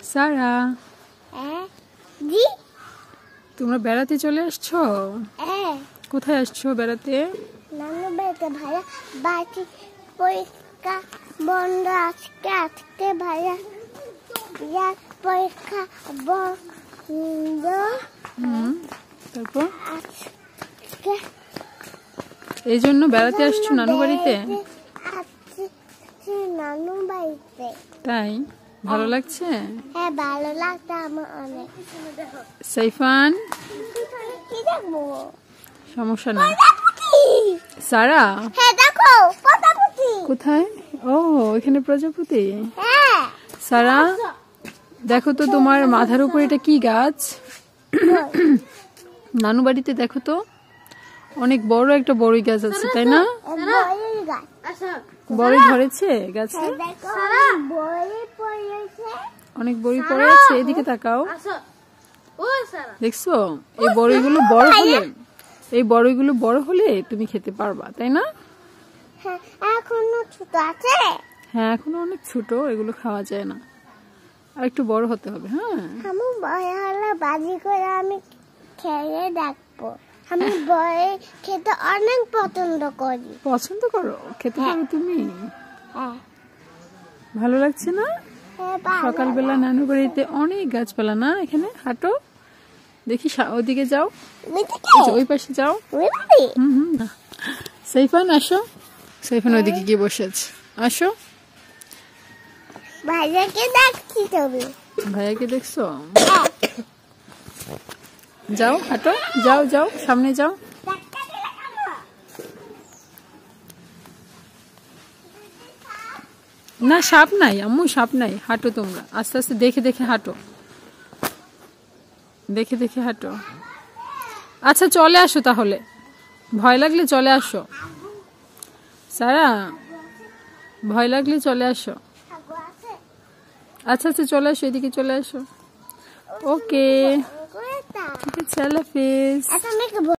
সারা, জি তোমরা বেড়াতে চলে আসছো? হ্যাঁ, কোথায় আসছো বেড়াতে? নানু বাড়িতে ভাইয়া বাকি পরীক্ষা বন্ধ আজকে ভাইয়া ইয়ার পরীক্ষা বন্ধ তারপর আজকে এই জন্য বেড়াতে আসছো নানু বাড়িতে? আজকে নানু বাড়িতে। তাই ভালো লাগছে? হ্যাঁ, ভালো লাগছে আমার অনেক। সাইফান, কি দেখবো? সমস্যা নেই। সারা, হ্যাঁ দেখো প্রজাপতি। কোথায়? ও, এখানে প্রজাপতি। হ্যাঁ, সারা, দেখো তো তোমার মাথার উপর এটা কি গাছ? নানু বাড়িতে দেখো তো, অনেক বড় একটা বড়ই গাছ আছে, তাই না? বড়ই গাছ। বড়ই ধরেছে গাছে? দেখো বড়ই পড়েছে। অনেক বড়ি পড়ে আছে, এদিকে তাকাও। দেখছো এই বড়ইগুলো বড় হলে, এই বড়ইগুলো বড় হলে তুমি খেতে পারবা, তাই না? হ্যাঁ, এখনো ছোট আছে। হ্যাঁ, এখনো অনেক ছোট, এগুলো খাওয়া যায় না, আর একটু বড় হতে হবে। হ্যাঁ, আমি বড় হলে বাজি করে আমি খেয়ে দেখবো। আমি বড় খেতে অনেক পছন্দ করি। পছন্দ করো? খেতে পারো তুমি? হ্যাঁ, ভালো লাগছে না? সকালবেলা নানু বাড়িতে অনেক গাছপালা না, এখানে হাঁটো দেখি, ওইদিকে যাও, ওই পাশে যাও। সাইফান আসো, সাইফান ওইদিকে গিয়ে বসে আছে, আসো। ভাইয়াকে দেখছি তুমি? ভাইয়াকে দেখছো? যাও হাঁটো, যাও যাও, সামনে যাও। না, সাপ নাই আম্মু, সাপ নাই, হাঁটো তোমরা আস্তে আস্তে, দেখে দেখে হাঁটো, দেখে দেখে হাঁটো। আচ্ছা চলে আসো তাহলে, ভয় লাগলে চলে আসো। সারা, ভয় লাগলে চলে আসো। আচ্ছা আচ্ছা, চলে আসো, এদিকে চলে আসো। ওকে, ঠিক আছে, আল্লাহ হাফেজ।